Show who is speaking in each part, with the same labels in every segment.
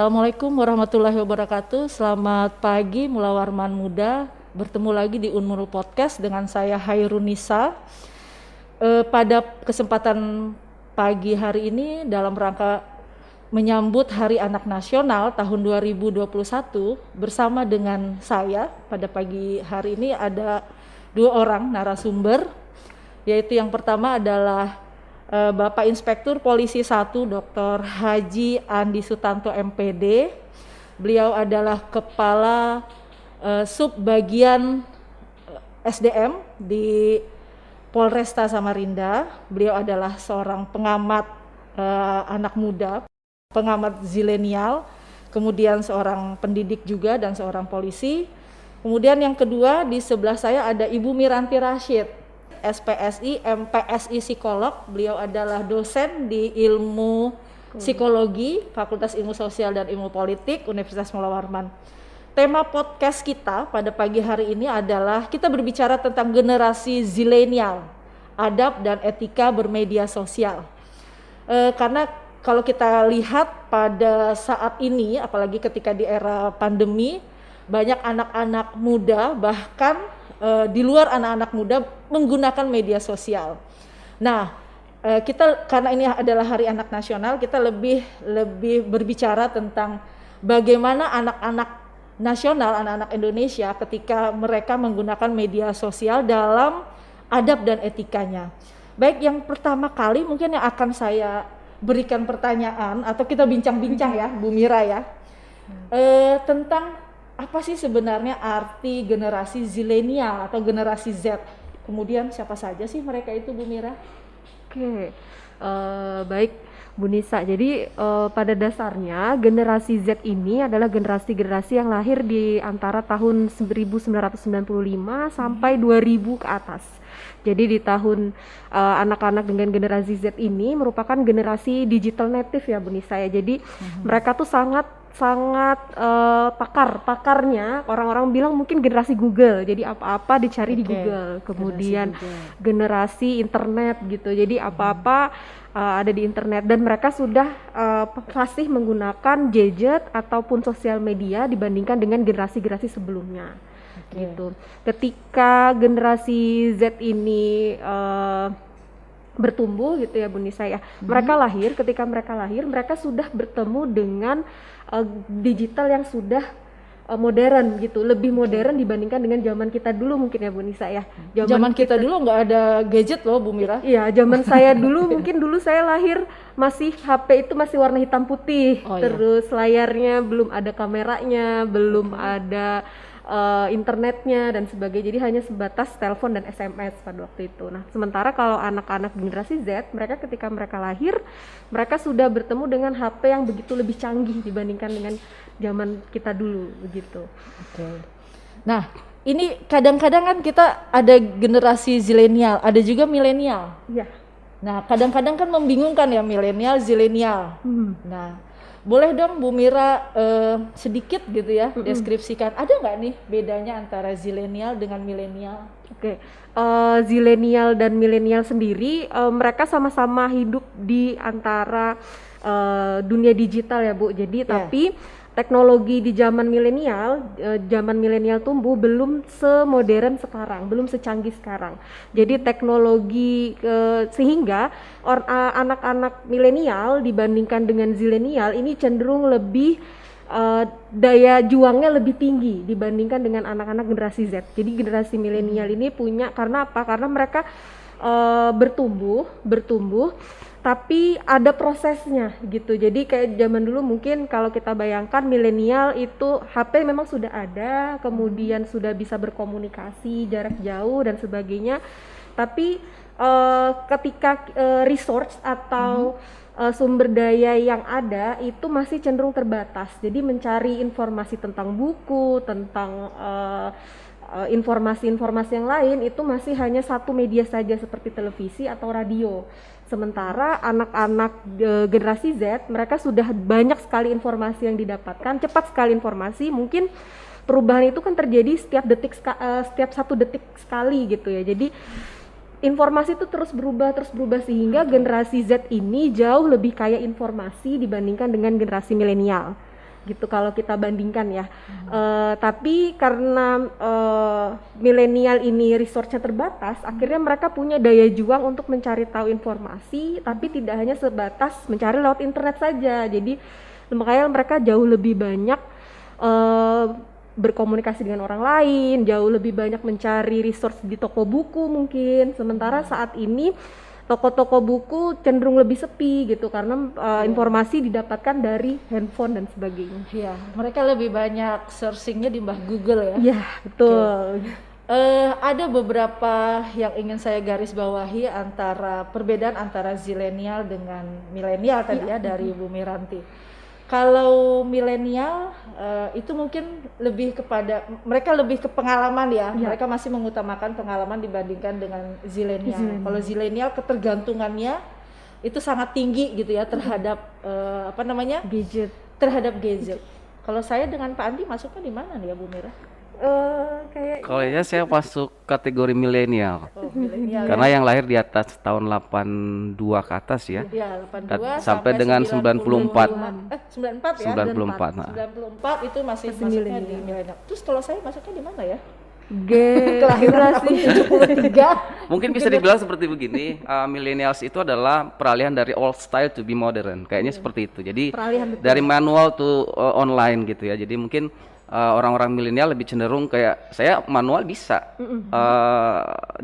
Speaker 1: Assalamualaikum warahmatullahi wabarakatuh. Selamat pagi Mulawarman Muda. Bertemu lagi di Unmul Podcast dengan saya Hairunisa. Pada kesempatan pagi hari ini dalam rangka menyambut Hari Anak Nasional tahun 2021 bersama dengan saya pada pagi hari ini ada 2 orang narasumber, yaitu yang pertama adalah Bapak Inspektur Polisi 1 Dr. Haji Andi Sutanto MPD. Beliau adalah Kepala Subbagian SDM di Polresta Samarinda. Beliau adalah seorang pengamat anak muda, pengamat zilenial, kemudian seorang pendidik juga dan seorang polisi. Kemudian yang kedua di sebelah saya ada Ibu Miranti Rashid, SPSI, MPSI psikolog. Beliau adalah dosen di ilmu psikologi, Fakultas Ilmu Sosial dan Ilmu Politik, Universitas Mulawarman. Tema podcast kita pada pagi hari ini adalah kita berbicara tentang generasi zilenial, adab dan etika bermedia sosial. Karena kalau kita lihat pada saat ini, apalagi ketika di era pandemi, banyak anak-anak muda bahkan di luar anak-anak muda menggunakan media sosial. Nah, kita karena ini adalah Hari Anak Nasional, kita lebih berbicara tentang bagaimana anak-anak nasional, anak-anak Indonesia ketika mereka menggunakan media sosial dalam adab dan etikanya. Baik, yang pertama kali mungkin yang akan saya berikan pertanyaan atau kita bincang-bincang ya, Bu Mira ya, tentang apa sih sebenarnya arti generasi zilenial atau generasi Z? Kemudian siapa saja sih mereka itu, Bu Mira?
Speaker 2: Oke, baik Bu Nisa. Jadi pada dasarnya generasi Z ini adalah generasi-generasi yang lahir di antara tahun 1995 sampai 2000 ke atas. Jadi di tahun anak-anak dengan generasi Z ini merupakan generasi digital native ya Bu Nisa ya. Jadi mereka tuh sangat pakarnya orang-orang bilang mungkin generasi Google, jadi apa-apa dicari di Google. Kemudian generasi internet gitu, jadi apa-apa ada di internet, dan mereka sudah fasih menggunakan gadget ataupun sosial media dibandingkan dengan generasi-generasi sebelumnya. Gitu. Ketika generasi Z ini bertumbuh gitu ya Bu Nisa ya. Ketika mereka lahir, mereka sudah bertemu dengan digital yang sudah modern gitu, lebih modern dibandingkan dengan zaman kita dulu mungkin ya Bu Nisa ya.
Speaker 1: Zaman kita dulu nggak ada gadget loh Bu Mira.
Speaker 2: Iya, zaman saya dulu mungkin dulu saya lahir masih HP itu masih warna hitam putih. Terus layarnya belum ada kameranya, belum ada internetnya dan sebagainya, jadi hanya sebatas telepon dan SMS pada waktu itu. Nah, sementara kalau anak-anak generasi Z, mereka ketika mereka lahir, mereka sudah bertemu dengan HP yang begitu lebih canggih dibandingkan dengan zaman kita dulu begitu.
Speaker 1: Nah, ini kadang-kadang kan kita ada generasi zilenial, ada juga milenial.
Speaker 2: Iya.
Speaker 1: Nah, kadang-kadang kan membingungkan ya milenial, zilenial. Nah, boleh dong Bu Mira sedikit gitu ya deskripsikan, ada nggak nih bedanya antara zilenial dengan milenial?
Speaker 2: Zilenial dan milenial sendiri mereka sama-sama hidup di antara dunia digital ya Bu. Jadi tapi teknologi di zaman milenial tumbuh belum semodern sekarang, belum secanggih sekarang. Jadi teknologi sehingga anak-anak milenial dibandingkan dengan zilenial ini cenderung lebih daya juangnya lebih tinggi dibandingkan dengan anak-anak generasi Z. Jadi generasi milenial ini punya, karena apa? Karena mereka bertumbuh tapi ada prosesnya gitu. Jadi kayak zaman dulu mungkin kalau kita bayangkan milenial itu HP memang sudah ada, kemudian sudah bisa berkomunikasi jarak jauh dan sebagainya. Tapi ketika resource atau sumber daya yang ada itu masih cenderung terbatas. Jadi mencari informasi tentang buku, tentang informasi-informasi yang lain itu masih hanya satu media saja seperti televisi atau radio. Sementara anak-anak generasi Z, mereka sudah banyak sekali informasi yang didapatkan, cepat sekali informasi. Mungkin perubahan itu kan terjadi setiap 1 detik sekali gitu ya. Jadi informasi itu terus berubah sehingga generasi Z ini jauh lebih kaya informasi dibandingkan dengan generasi milenial. gitu kalau kita bandingkan ya. Tapi karena milenial ini resource-nya terbatas, akhirnya mereka punya daya juang untuk mencari tahu informasi, tapi tidak hanya sebatas mencari lewat internet saja. Jadi makanya mereka jauh lebih banyak berkomunikasi dengan orang lain, jauh lebih banyak mencari resource di toko buku mungkin. Sementara saat ini toko-toko buku cenderung lebih sepi gitu karena informasi didapatkan dari handphone dan sebagainya.
Speaker 1: Iya, mereka lebih banyak searchingnya di mbah Google ya.
Speaker 2: Iya, betul.
Speaker 1: Ada beberapa yang ingin saya garis bawahi antara perbedaan antara zilenial dengan milenial tadi ya dari Bu Miranti. Kalau milenial itu mungkin lebih kepada mereka lebih ke pengalaman ya. Mereka masih mengutamakan pengalaman dibandingkan dengan zilenial. Kalau zilenial ketergantungannya itu sangat tinggi gitu ya terhadap
Speaker 2: gadget.
Speaker 1: Terhadap gadget. Kalau saya dengan Pak Andi masuknya di mana nih ya Bu Mira?
Speaker 3: Kayaknya saya masuk kategori milenial.
Speaker 1: Milenial
Speaker 3: karena yang lahir di atas tahun 82 ke atas ya.
Speaker 1: Iya, 82
Speaker 3: sampai dengan 94.
Speaker 1: 94 ya.
Speaker 3: 94.
Speaker 1: 94 itu masih masuknya di milenial. Terus kalau saya masuknya di mana ya?
Speaker 2: Kelahiran tahun
Speaker 1: 73.
Speaker 3: Mungkin bisa dibilang seperti begini, millennials itu adalah peralihan dari old style to be modern. Kayaknya seperti itu. Jadi dari manual to online gitu ya. Jadi mungkin orang-orang milenial lebih cenderung kayak saya manual bisa,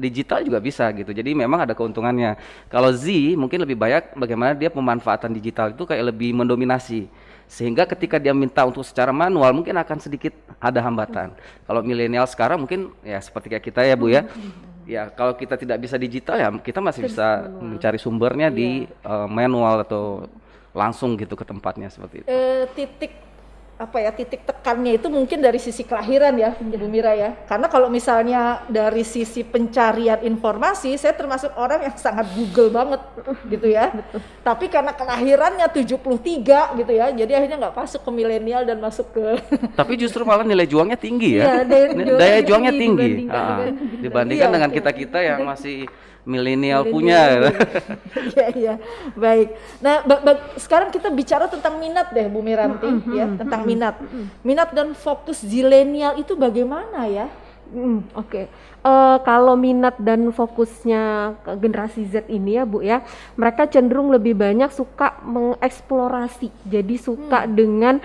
Speaker 3: digital juga bisa gitu. Jadi memang ada keuntungannya. Kalau Z mungkin lebih banyak bagaimana dia pemanfaatan digital itu kayak lebih mendominasi. Sehingga ketika dia minta untuk secara manual mungkin akan sedikit ada hambatan. Kalau milenial sekarang mungkin ya seperti kayak kita ya Bu ya. Ya kalau kita tidak bisa digital ya kita masih bisa mencari sumbernya di manual atau langsung gitu ke tempatnya seperti itu.
Speaker 1: Titik tekannya itu mungkin dari sisi kelahiran ya Bu Mira ya, karena kalau misalnya dari sisi pencarian informasi saya termasuk orang yang sangat Google banget gitu ya. Tapi karena kelahirannya 73 gitu ya, jadi akhirnya nggak masuk ke milenial dan masuk ke
Speaker 3: tapi justru malah nilai juangnya tinggi ya, daya juangnya tinggi dibandingkan dengan kita-kita yang masih milenial punya.
Speaker 1: Iya, baik. Nah, sekarang kita bicara tentang minat deh Bu Miranti ya, tentang minat. Minat dan fokus zilenial itu bagaimana ya?
Speaker 2: Oke. Kalau minat dan fokusnya generasi Z ini ya Bu ya, mereka cenderung lebih banyak suka mengeksplorasi. Jadi suka dengan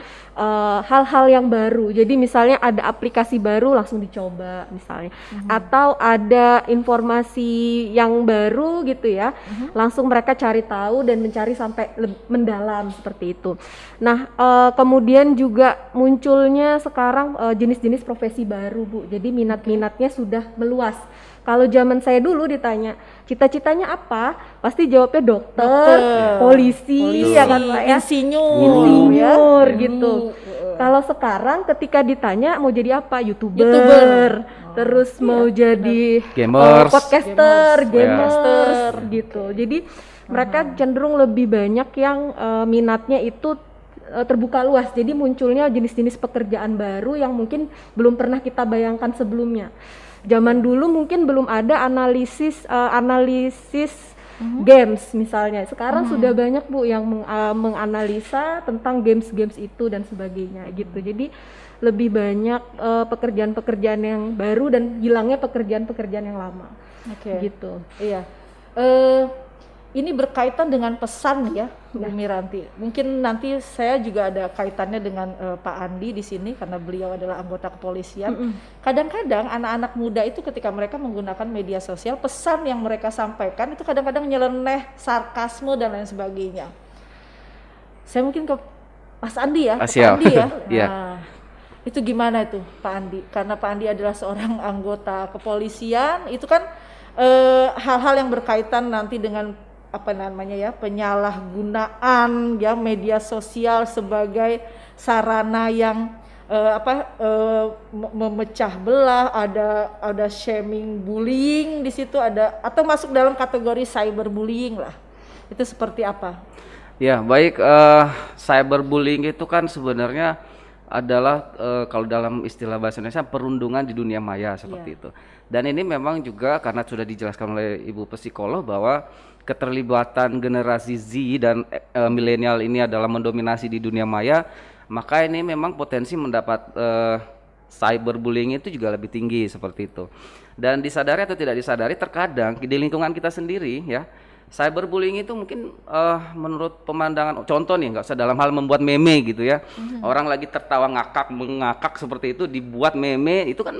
Speaker 2: hal-hal yang baru. Jadi misalnya ada aplikasi baru langsung dicoba misalnya, atau ada informasi yang baru gitu ya, langsung mereka cari tahu dan mencari sampai mendalam seperti itu. Nah, kemudian juga munculnya sekarang jenis-jenis profesi baru Bu. Jadi minat-minatnya sudah meluas. Kalau zaman saya dulu ditanya cita-citanya apa, pasti jawabnya dokter, polisi ya kan Pak ya, insinyur gitu. Kalau sekarang ketika ditanya mau jadi apa, YouTuber. Terus mau jadi podcaster, gamers gitu. Jadi mereka cenderung lebih banyak yang minatnya itu terbuka luas. Jadi munculnya jenis-jenis pekerjaan baru yang mungkin belum pernah kita bayangkan sebelumnya. Zaman dulu mungkin belum ada analisis games misalnya. Sekarang sudah banyak Bu yang menganalisa tentang games itu dan sebagainya gitu. Jadi lebih banyak pekerjaan-pekerjaan yang baru dan hilangnya pekerjaan-pekerjaan yang lama. Gitu.
Speaker 1: Iya. Ini berkaitan dengan pesan ya Bu Miranti. Mungkin nanti saya juga ada kaitannya dengan Pak Andi di sini karena beliau adalah anggota kepolisian. Kadang-kadang anak-anak muda itu ketika mereka menggunakan media sosial, pesan yang mereka sampaikan itu kadang-kadang nyeleneh, sarkasme dan lain sebagainya. Saya mungkin ke Mas Andi ya, Pak Andi ya. Nah, itu gimana itu Pak Andi? Karena Pak Andi adalah seorang anggota kepolisian, itu kan hal-hal yang berkaitan nanti dengan penyalahgunaan ya media sosial sebagai sarana yang memecah belah, ada shaming, bullying di situ ada, atau masuk dalam kategori cyberbullying lah. Itu seperti apa?
Speaker 3: Ya, baik, cyberbullying itu kan sebenarnya adalah kalau dalam istilah bahasa Indonesia perundungan di dunia maya seperti itu. Dan ini memang juga karena sudah dijelaskan oleh Ibu psikolog bahwa keterlibatan generasi Z dan milenial ini adalah mendominasi di dunia maya, maka ini memang potensi mendapat cyberbullying itu juga lebih tinggi seperti itu. Dan disadari atau tidak disadari, terkadang di lingkungan kita sendiri ya, cyberbullying itu mungkin menurut pemandangan, contoh nih, nggak usah dalam hal membuat meme gitu ya, orang lagi tertawa mengakak seperti itu dibuat meme, itu kan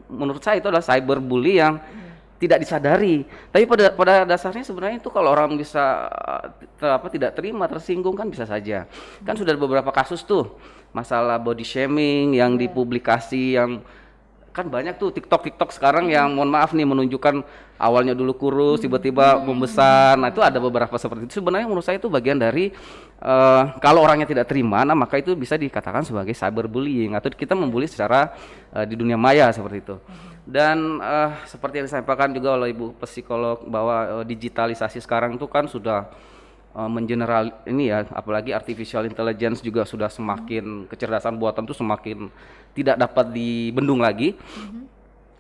Speaker 3: menurut saya itu adalah cyberbully yang tidak disadari. Tapi pada dasarnya sebenarnya itu kalau orang bisa tidak terima, tersinggung kan bisa saja. Kan sudah ada beberapa kasus tuh masalah body shaming yang dipublikasi, yang kan banyak tuh TikTok sekarang yang mohon maaf nih menunjukkan awalnya dulu kurus tiba-tiba membesar. Nah, itu ada beberapa seperti itu. Sebenarnya menurut saya itu bagian dari kalau orangnya tidak terima, nah maka itu bisa dikatakan sebagai cyberbullying atau kita membuli secara di dunia maya seperti itu. Dan seperti yang disampaikan juga oleh Ibu psikolog bahwa digitalisasi sekarang itu kan sudah mengeneral ini ya, apalagi artificial intelligence juga sudah semakin, kecerdasan buatan itu semakin tidak dapat dibendung lagi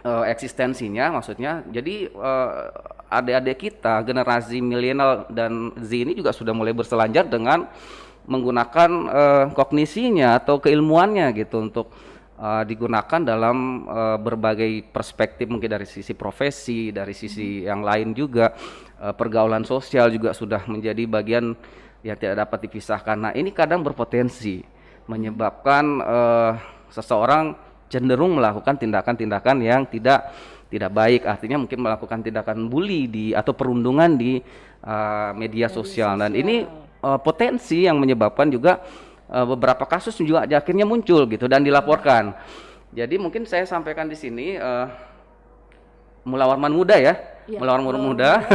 Speaker 3: eksistensinya, maksudnya. Jadi adik-adik kita generasi milenial dan Z ini juga sudah mulai berselancar dengan menggunakan kognisinya atau keilmuannya gitu untuk digunakan dalam berbagai perspektif, mungkin dari sisi profesi, dari sisi yang lain juga. Pergaulan sosial juga sudah menjadi bagian yang tidak dapat dipisahkan. Nah, ini kadang berpotensi menyebabkan seseorang cenderung melakukan tindakan-tindakan yang tidak baik, artinya mungkin melakukan tindakan bully atau perundungan di media sosial. Dan ini potensi yang menyebabkan juga beberapa kasus juga akhirnya muncul gitu dan dilaporkan. Jadi mungkin saya sampaikan di sini Mula Warman Muda ya, Mula Warman Muda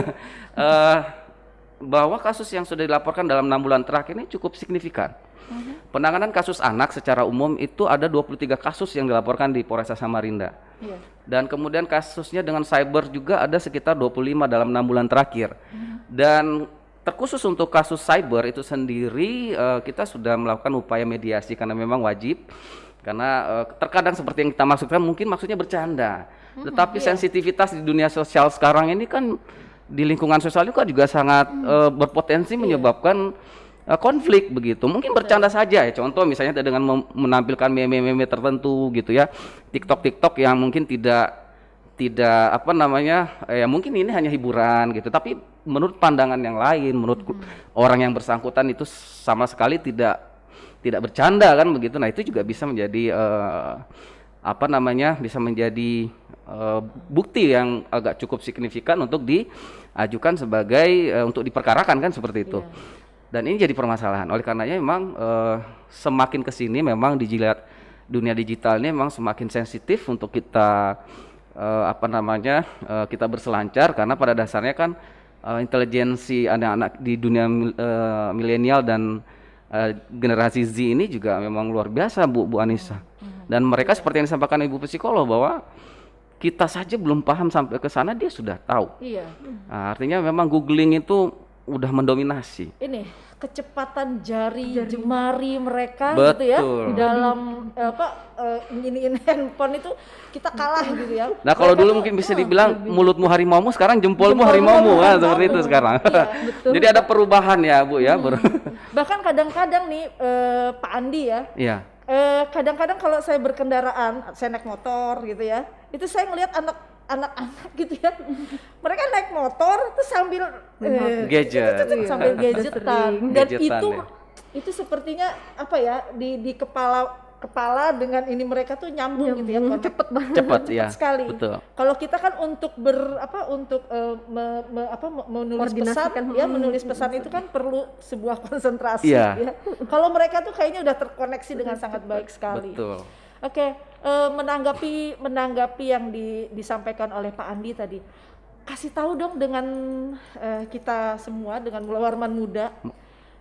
Speaker 3: bahwa kasus yang sudah dilaporkan dalam 6 bulan terakhir ini cukup signifikan. Penanganan kasus anak secara umum itu ada 23 kasus yang dilaporkan di Polresta Samarinda. Dan kemudian kasusnya dengan cyber juga ada sekitar 25 dalam 6 bulan terakhir. Dan terkhusus untuk kasus cyber itu sendiri kita sudah melakukan upaya mediasi karena memang wajib. Karena terkadang seperti yang kita maksudkan mungkin maksudnya bercanda. Tetapi sensitivitas di dunia sosial sekarang ini kan di lingkungan sosial itu juga sangat berpotensi menyebabkan konflik begitu. Mungkin bercanda saja ya. Contoh misalnya dengan menampilkan meme-meme tertentu gitu ya. TikTok yang mungkin tidak apa namanya ya, mungkin ini hanya hiburan gitu. Tapi menurut pandangan yang lain, menurut orang yang bersangkutan itu sama sekali tidak bercanda kan begitu. Nah, itu juga bisa menjadi apa namanya, bisa menjadi bukti yang agak cukup signifikan untuk diajukan sebagai untuk diperkarakan kan seperti itu. Dan ini jadi permasalahan. Oleh karenanya memang semakin kesini memang dunia digital ini memang semakin sensitif untuk kita apa namanya kita berselancar, karena pada dasarnya kan intelijensi anak-anak di dunia milenial dan generasi Z ini juga memang luar biasa Bu Anissa. Dan mereka seperti yang disampaikan Ibu psikolog bahwa kita saja belum paham sampai ke sana dia sudah tahu. Nah, artinya memang googling itu udah mendominasi.
Speaker 1: Ini kecepatan jemari mereka.
Speaker 3: Betul.
Speaker 1: Gitu ya dalam nginiin handphone itu kita kalah gitu ya.
Speaker 3: Nah, kalau dulu mungkin bisa dibilang mulutmu harimaumu, sekarang jempolmu harimaumu kan seperti itu sekarang. Jadi ada perubahan ya Bu ya.
Speaker 1: Bahkan kadang-kadang nih Pak Andi ya.
Speaker 3: Iya.
Speaker 1: Kadang-kadang kalau saya berkendaraan, saya naik motor gitu ya, itu saya ngelihat anak-anak gitu ya, mereka naik motor terus sambil
Speaker 3: gadget,
Speaker 1: sambil gadgetan, dan itu sepertinya apa ya di kepala dengan ini mereka tuh nyambung gitu ya, cepet
Speaker 3: ya,
Speaker 1: sekali.
Speaker 3: Betul.
Speaker 1: Kalau kita kan untuk menulis pesan itu kan perlu sebuah konsentrasi ya. Kalau mereka tuh kayaknya udah terkoneksi dengan sangat baik sekali.
Speaker 3: Betul.
Speaker 1: Oke, menanggapi yang disampaikan oleh Pak Andi tadi, kasih tahu dong dengan kita semua, dengan Mula Warman Muda,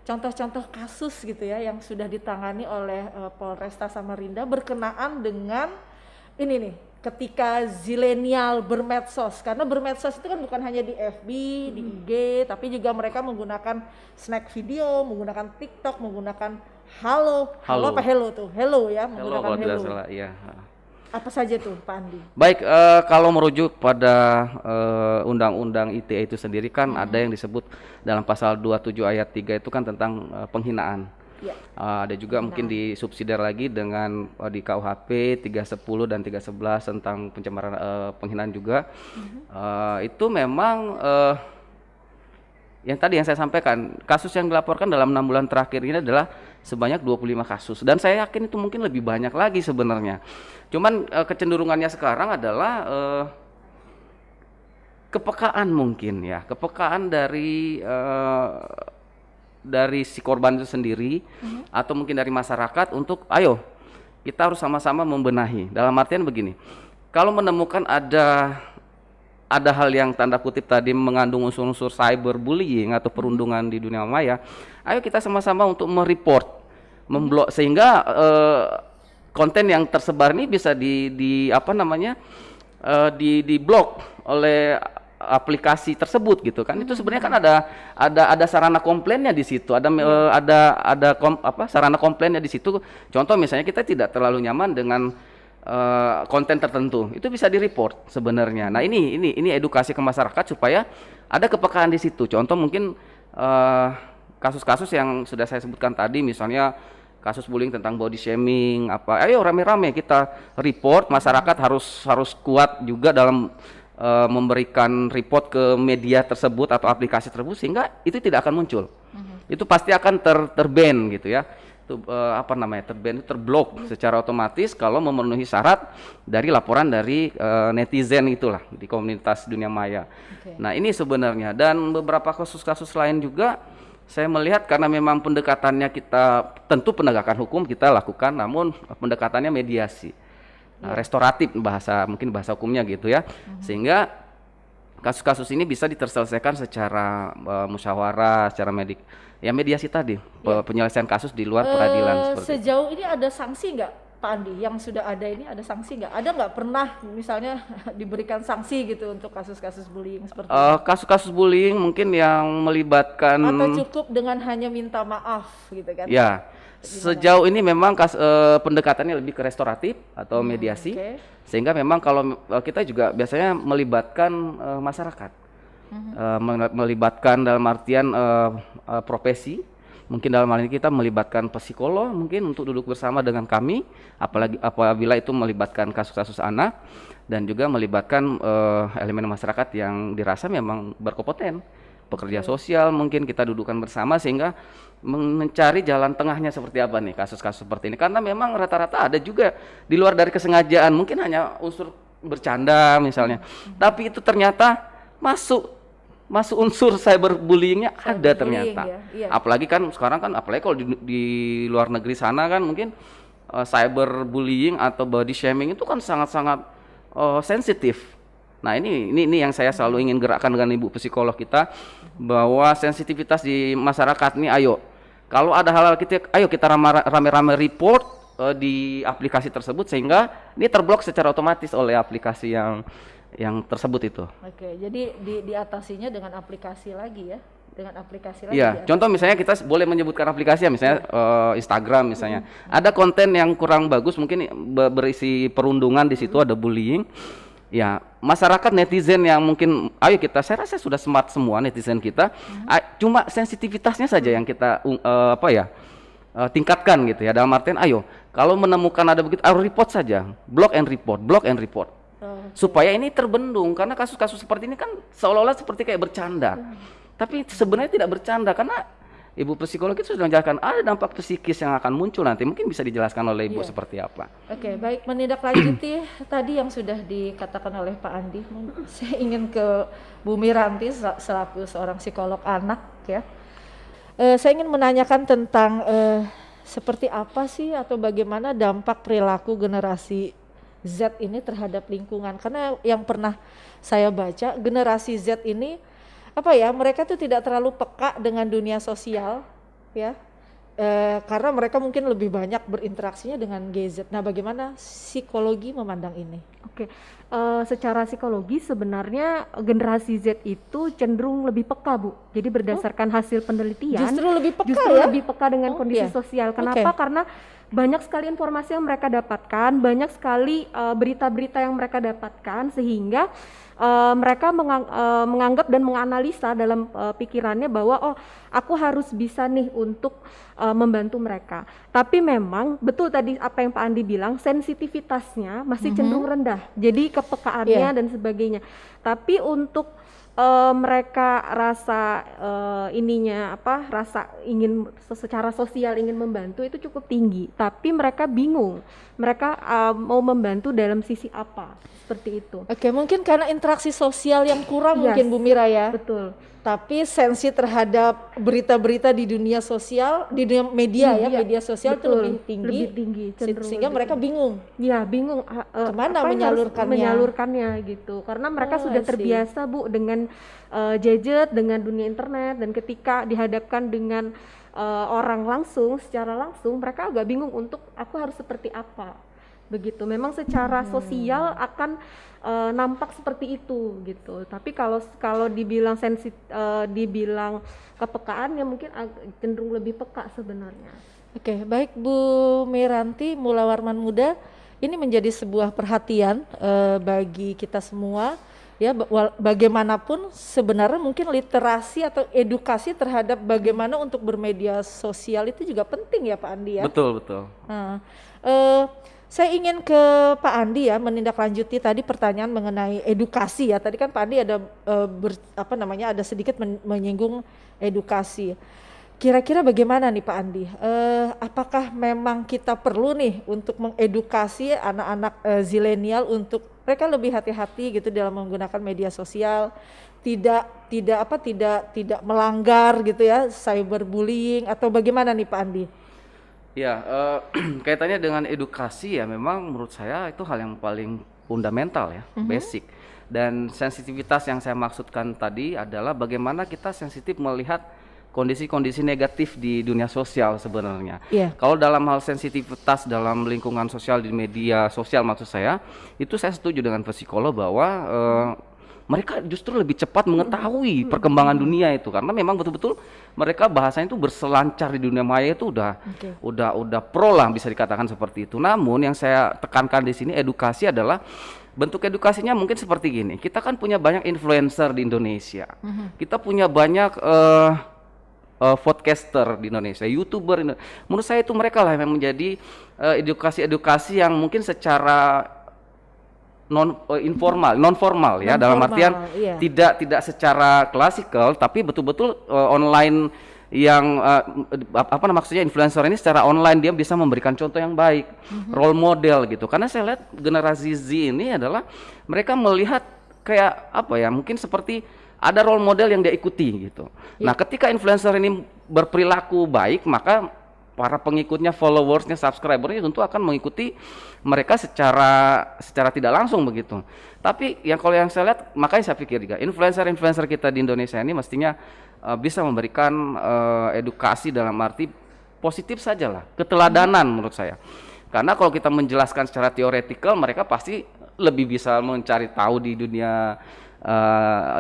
Speaker 1: contoh-contoh kasus gitu ya yang sudah ditangani oleh Polresta Samarinda berkenaan dengan ini nih, ketika zilenial bermedsos. Karena bermedsos itu kan bukan hanya di FB, di IG, tapi juga mereka menggunakan snack video, menggunakan TikTok, menggunakan Hello ya, menggunakan Hello.
Speaker 3: Ya.
Speaker 1: Apa saja tuh Pak Andi?
Speaker 3: Baik, kalau merujuk pada Undang-Undang ITE itu sendiri kan ada yang disebut dalam pasal 27 ayat 3 itu kan tentang penghinaan. Ada juga mungkin disubsidiar lagi dengan di KUHP 310 dan 311 tentang pencemaran penghinaan juga. Itu memang yang tadi yang saya sampaikan, kasus yang dilaporkan dalam 6 bulan terakhir ini adalah sebanyak 25 kasus. Dan saya yakin itu mungkin lebih banyak lagi sebenarnya. Cuman kecenderungannya sekarang adalah kepekaan mungkin ya, kepekaan dari si korban itu sendiri atau mungkin dari masyarakat untuk ayo kita harus sama-sama membenahi. Dalam artian begini, kalau menemukan ada hal yang tanda kutip tadi mengandung unsur-unsur cyberbullying atau perundungan di dunia maya, ayo kita sama-sama untuk mereport, memblok sehingga konten yang tersebar ini bisa diblok oleh aplikasi tersebut gitu kan. Itu sebenarnya kan ada sarana komplainnya di situ, sarana komplainnya di situ. Contoh misalnya kita tidak terlalu nyaman dengan konten tertentu, itu bisa di-report sebenarnya. Nah, ini edukasi ke masyarakat supaya ada kepekaan di situ. Contoh mungkin kasus-kasus yang sudah saya sebutkan tadi, misalnya kasus bullying tentang body shaming ayo rame-rame kita report. Masyarakat harus kuat juga dalam memberikan report ke media tersebut atau aplikasi tersebut sehingga itu tidak akan muncul. Itu pasti akan terban gitu ya. Itu terban, terblok secara otomatis kalau memenuhi syarat dari laporan dari netizen itulah di komunitas dunia maya. Nah, ini sebenarnya, dan beberapa kasus-kasus lain juga saya melihat karena memang pendekatannya kita tentu penegakan hukum kita lakukan, namun pendekatannya mediasi. Restoratif mungkin bahasa hukumnya gitu ya. Sehingga kasus-kasus ini bisa diterselesaikan secara musyawarah, secara mediasi tadi, penyelesaian kasus di luar peradilan.
Speaker 1: Sejauh ini ada sanksi nggak, Pak Andi? Yang sudah ada ini ada sanksi nggak? Ada nggak pernah misalnya diberikan sanksi gitu untuk kasus-kasus bullying seperti itu?
Speaker 3: Kasus-kasus bullying mungkin yang melibatkan
Speaker 1: atau cukup dengan hanya minta maaf gitu kan?
Speaker 3: Ya, sejauh ini memang pendekatannya lebih ke restoratif atau mediasi, sehingga memang kalau kita juga biasanya melibatkan masyarakat. Melibatkan dalam artian profesi, mungkin dalam hal ini kita melibatkan psikolog mungkin untuk duduk bersama dengan kami, apalagi apabila itu melibatkan kasus-kasus anak, dan juga melibatkan elemen masyarakat yang dirasa memang berkompeten, pekerja sosial, mungkin kita dudukkan bersama sehingga mencari jalan tengahnya seperti apa nih kasus-kasus seperti ini. Karena memang rata-rata ada juga di luar dari kesengajaan, mungkin hanya unsur bercanda misalnya, tapi itu ternyata masuk unsur cyberbullyingnya ada ternyata. Ya. Apalagi kan sekarang kan, apalagi kalau di luar negeri sana kan mungkin cyberbullying atau body shaming itu kan sangat-sangat sensitif. Nah, ini yang saya selalu ingin gerakkan dengan ibu psikolog kita, bahwa sensitivitas di masyarakat ini, ayo kalau ada hal-hal ayo kita rame-rame report di aplikasi tersebut sehingga ini terblok secara otomatis oleh aplikasi yang tersebut itu. Oke,
Speaker 1: jadi diatasinya dengan aplikasi lagi ya, dengan aplikasi lagi.
Speaker 3: Iya, contoh misalnya kita boleh menyebutkan aplikasi ya, misalnya Instagram misalnya. Ada konten yang kurang bagus, mungkin berisi perundungan di situ, ada bullying. Ya, masyarakat netizen yang mungkin, saya rasa sudah smart semua netizen kita. Cuma sensitivitasnya saja yang kita tingkatkan gitu ya. Dalam artian, kalau menemukan ada begitu, report saja, block and report. Supaya ini terbendung, karena kasus-kasus seperti ini kan seolah-olah seperti kayak bercanda, tapi sebenarnya tidak bercanda, karena ibu psikolog itu sudah menjelaskan ada dampak psikis yang akan muncul nanti, mungkin bisa dijelaskan oleh ibu seperti apa.
Speaker 1: Oke, baik, menindaklanjuti tadi yang sudah dikatakan oleh Pak Andi, saya ingin ke Bu Miranti selaku seorang psikolog anak ya. Saya ingin menanyakan tentang seperti apa sih atau bagaimana dampak perilaku generasi Z ini terhadap lingkungan, karena yang pernah saya baca generasi Z ini mereka tuh tidak terlalu peka dengan dunia sosial ya, karena mereka mungkin lebih banyak berinteraksinya dengan gadget. Nah, bagaimana psikologi memandang ini?
Speaker 2: Oke, secara psikologi sebenarnya generasi Z itu cenderung lebih peka, Bu. Jadi berdasarkan hasil penelitian
Speaker 1: justru lebih peka
Speaker 2: lebih peka dengan kondisi sosial. Kenapa? Karena banyak sekali informasi yang mereka dapatkan, banyak sekali berita-berita yang mereka dapatkan, sehingga mereka menganggap dan menganalisa dalam pikirannya bahwa oh, aku harus bisa nih untuk membantu mereka. Tapi memang betul tadi apa yang Pak Andi bilang, sensitivitasnya masih cenderung rendah, jadi kepekaannya dan sebagainya. Tapi untuk mereka rasa rasa ingin secara sosial ingin membantu itu cukup tinggi, tapi mereka bingung mereka mau membantu dalam sisi apa, seperti itu.
Speaker 1: Oke, mungkin karena interaksi sosial yang kurang mungkin Bu Mira ya.
Speaker 2: Betul.
Speaker 1: Tapi sensi terhadap berita-berita di dunia sosial, di dunia media sosial itu lebih tinggi sehingga mereka bingung.
Speaker 2: Ya, bingung
Speaker 1: kemana menyalurkannya
Speaker 2: gitu. Karena mereka sudah terbiasa Bu dengan gadget, dengan dunia internet, dan ketika dihadapkan dengan orang langsung, secara langsung, mereka agak bingung untuk aku harus seperti apa. Begitu. Memang secara sosial akan nampak seperti itu gitu. Tapi kalau dibilang dibilang kepekaan ya mungkin cenderung lebih peka sebenarnya.
Speaker 1: Oke, baik Bu Miranti, Mula Warman Muda, ini menjadi sebuah perhatian bagi kita semua ya, bagaimanapun sebenarnya mungkin literasi atau edukasi terhadap bagaimana untuk bermedia sosial itu juga penting ya Pak Andi ya.
Speaker 3: Betul.
Speaker 1: Nah, saya ingin ke Pak Andi ya, menindaklanjuti tadi pertanyaan mengenai edukasi ya. Tadi kan Pak Andi ada ada sedikit menyinggung edukasi. Kira-kira bagaimana nih Pak Andi? Apakah memang kita perlu nih untuk mengedukasi anak-anak zilenial untuk mereka lebih hati-hati gitu dalam menggunakan media sosial, tidak melanggar gitu ya, cyberbullying, atau bagaimana nih Pak Andi?
Speaker 3: Ya, kaitannya dengan edukasi ya memang menurut saya itu hal yang paling fundamental ya, basic. Dan sensitivitas yang saya maksudkan tadi adalah bagaimana kita sensitif melihat kondisi-kondisi negatif di dunia sosial sebenarnya. Kalau dalam hal sensitivitas dalam lingkungan sosial di media sosial maksud saya, itu saya setuju dengan psikolog bahwa mereka justru lebih cepat mengetahui perkembangan dunia itu, karena memang betul-betul mereka bahasanya itu berselancar di dunia maya itu udah pro lah bisa dikatakan seperti itu. Namun yang saya tekankan di sini edukasi adalah bentuk edukasinya mungkin seperti gini. Kita kan punya banyak influencer di Indonesia. Kita punya banyak podcaster di Indonesia, YouTuber. Menurut saya itu mereka lah yang menjadi edukasi-edukasi yang mungkin secara non formal ya, dalam artian tidak secara klasikal, tapi betul-betul online yang maksudnya influencer ini secara online dia bisa memberikan contoh yang baik, role model gitu. Karena saya lihat generasi Z ini adalah mereka melihat kayak mungkin seperti ada role model yang dia ikuti gitu. Nah, ketika influencer ini berperilaku baik, maka para pengikutnya, followersnya, subscribernya tentu akan mengikuti mereka secara tidak langsung begitu. Tapi kalau yang saya lihat, makanya saya pikir juga influencer kita di Indonesia ini mestinya bisa memberikan edukasi dalam arti positif sajalah, keteladanan menurut saya. Karena kalau kita menjelaskan secara teoretikal, mereka pasti lebih bisa mencari tahu di dunia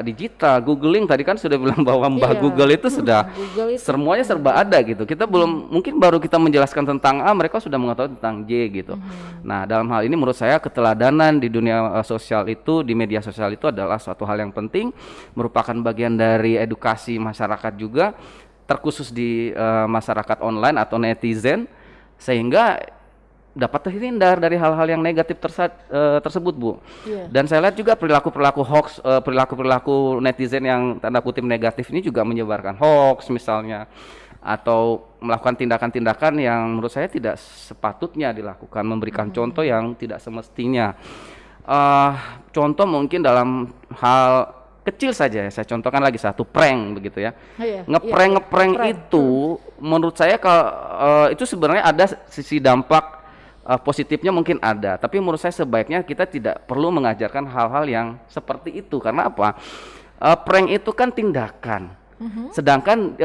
Speaker 3: digital. Googling tadi kan sudah bilang bahwa Google itu sudah semuanya serba ada gitu. Kita belum, mungkin baru kita menjelaskan tentang A, mereka sudah mengetahui tentang J gitu. Nah, dalam hal ini menurut saya keteladanan di dunia sosial itu, di media sosial itu adalah suatu hal yang penting, merupakan bagian dari edukasi masyarakat juga, terkhusus di masyarakat online atau netizen, sehingga dapat terhindar dari hal-hal yang negatif tersebut, Bu. Dan saya lihat juga perilaku-perilaku hoax, perilaku-perilaku netizen yang tanda kutip negatif ini juga menyebarkan hoax misalnya, atau melakukan tindakan-tindakan yang menurut saya tidak sepatutnya dilakukan, memberikan contoh yang tidak semestinya. Contoh mungkin dalam hal kecil saja, saya contohkan lagi satu, prank begitu ya. Ngeprank itu menurut saya itu sebenarnya ada sisi dampak positifnya mungkin ada, tapi menurut saya sebaiknya kita tidak perlu mengajarkan hal-hal yang seperti itu. Karena apa? Prank itu kan tindakan, sedangkan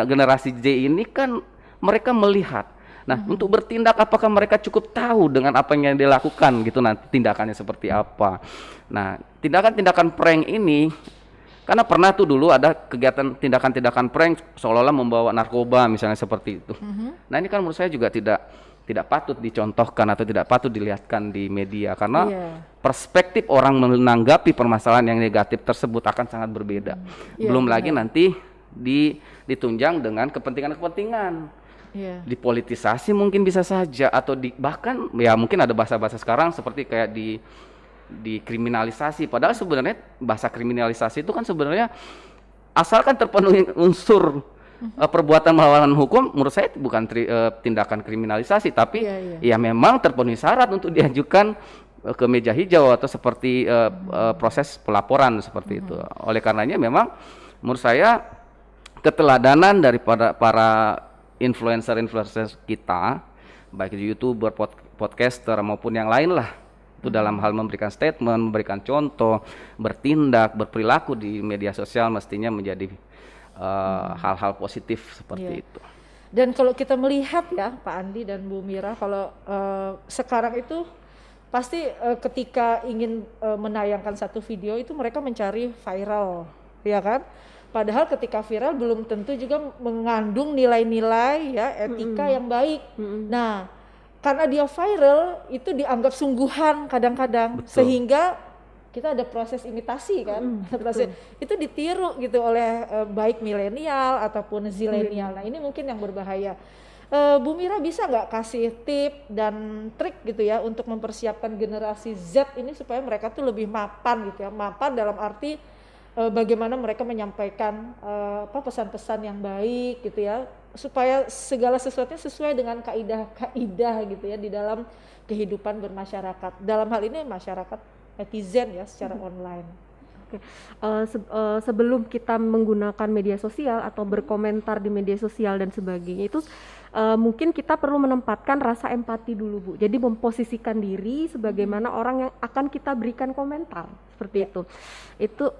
Speaker 3: generasi Z ini kan mereka melihat. Nah, untuk bertindak apakah mereka cukup tahu dengan apa yang dilakukan gitu, nanti tindakannya seperti apa. Nah, tindakan-tindakan prank ini Karena pernah tuh dulu ada kegiatan tindakan-tindakan prank seolah-olah membawa narkoba misalnya seperti itu. Nah ini kan menurut saya juga tidak patut dicontohkan atau tidak patut dilihatkan di media karena perspektif orang menanggapi permasalahan yang negatif tersebut akan sangat berbeda. Belum lagi nanti ditunjang dengan kepentingan-kepentingan. Dipolitisasi mungkin bisa saja atau bahkan ya mungkin ada bahasa-bahasa sekarang seperti kayak dikriminalisasi, padahal sebenarnya bahasa kriminalisasi itu kan sebenarnya asalkan terpenuhi unsur perbuatan melawan hukum, menurut saya bukan tindakan kriminalisasi, tapi ya memang terpenuhi syarat untuk diajukan ke meja hijau atau seperti proses pelaporan seperti itu. Oleh karenanya memang menurut saya keteladanan daripada para influencer kita, baik itu YouTuber, podcaster maupun yang lain lah, itu dalam hal memberikan statement, memberikan contoh, bertindak, berperilaku di media sosial mestinya menjadi hal-hal positif seperti itu.
Speaker 1: Dan kalau kita melihat ya Pak Andi dan Bu Mira, kalau sekarang itu pasti ketika ingin menayangkan satu video itu mereka mencari viral, ya kan? Padahal ketika viral belum tentu juga mengandung nilai-nilai ya etika yang baik. Nah, karena dia viral itu dianggap sungguhan kadang-kadang, sehingga kita ada proses imitasi kan, itu ditiru gitu oleh baik milenial ataupun zilenial. Nah ini mungkin yang berbahaya. Bu Mira bisa nggak kasih tip dan trik gitu ya untuk mempersiapkan generasi Z ini supaya mereka tuh lebih mapan gitu ya, mapan dalam arti bagaimana mereka menyampaikan pesan-pesan yang baik gitu ya, supaya segala sesuatunya sesuai dengan kaidah-kaidah gitu ya di dalam kehidupan bermasyarakat. Dalam hal ini masyarakat netizen ya secara online.
Speaker 2: Sebelum kita menggunakan media sosial atau berkomentar di media sosial dan sebagainya itu mungkin kita perlu menempatkan rasa empati dulu Bu. Jadi memposisikan diri sebagaimana orang yang akan kita berikan komentar seperti itu. Itu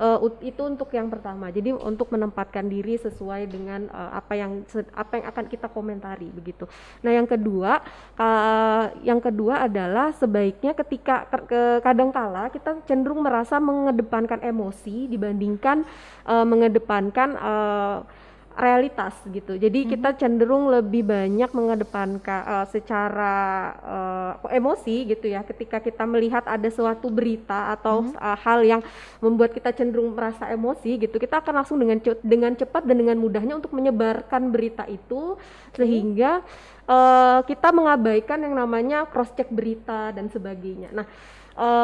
Speaker 2: untuk yang pertama. Jadi untuk menempatkan diri sesuai dengan apa yang akan kita komentari begitu. Nah yang kedua adalah sebaiknya ketika kadangkala kita cenderung merasa mengedepankan emosi dibandingkan mengedepankan realitas gitu. Jadi kita cenderung lebih banyak mengedepankan secara emosi gitu ya. Ketika kita melihat ada suatu berita atau hal yang membuat kita cenderung merasa emosi gitu, kita akan langsung dengan cepat dan dengan mudahnya untuk menyebarkan berita itu sehingga kita mengabaikan yang namanya cross check berita dan sebagainya. Nah,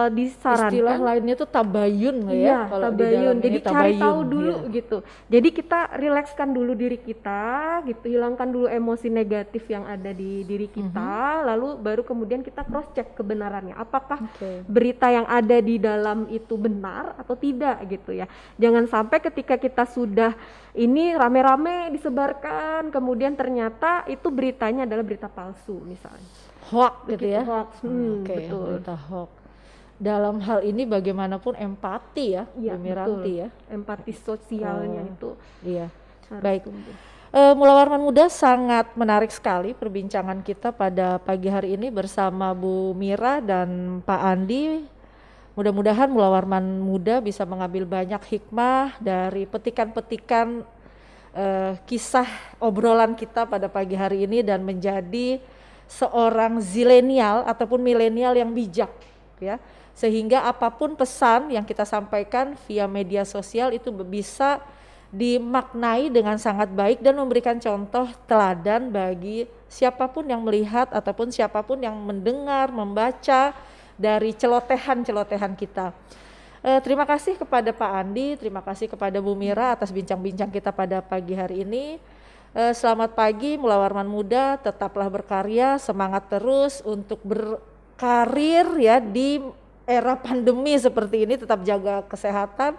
Speaker 2: disarankan
Speaker 1: istilah lainnya tuh tabayun ya, kalau
Speaker 2: tabayun. Jadi cari tahu dulu
Speaker 1: ya.
Speaker 2: gitu. Jadi kita rilekskan dulu diri kita gitu, hilangkan dulu emosi negatif yang ada di diri kita, lalu baru kemudian kita cross check kebenarannya. Apakah berita yang ada di dalam itu benar atau tidak gitu ya. Jangan sampai ketika kita sudah ini rame-rame disebarkan kemudian ternyata itu beritanya adalah berita palsu misalnya.
Speaker 1: Hoax gitu ya.
Speaker 2: Hoax. Betul.
Speaker 1: Berita hoax. Dalam hal ini bagaimanapun empati ya, Bu Miranti ya.
Speaker 2: Empati sosialnya itu.
Speaker 1: Iya. Baik. Mula Warman Muda sangat menarik sekali perbincangan kita pada pagi hari ini bersama Bu Mira dan Pak Andi. Mudah-mudahan Mula Warman Muda bisa mengambil banyak hikmah dari petikan-petikan kisah obrolan kita pada pagi hari ini dan menjadi seorang zilenial ataupun milenial yang bijak ya. Sehingga apapun pesan yang kita sampaikan via media sosial itu bisa dimaknai dengan sangat baik dan memberikan contoh teladan bagi siapapun yang melihat ataupun siapapun yang mendengar, membaca dari celotehan-celotehan kita. Terima kasih kepada Pak Andi, terima kasih kepada Bu Mira atas bincang-bincang kita pada pagi hari ini. Selamat pagi Mula Warman Muda, tetaplah berkarya, semangat terus untuk berkarir ya di era pandemi seperti ini, tetap jaga kesehatan,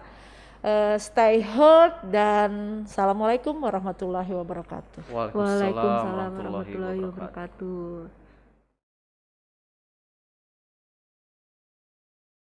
Speaker 1: stay healthy dan assalamualaikum warahmatullahi wabarakatuh.
Speaker 2: Waalaikumsalam warahmatullahi wabarakatuh.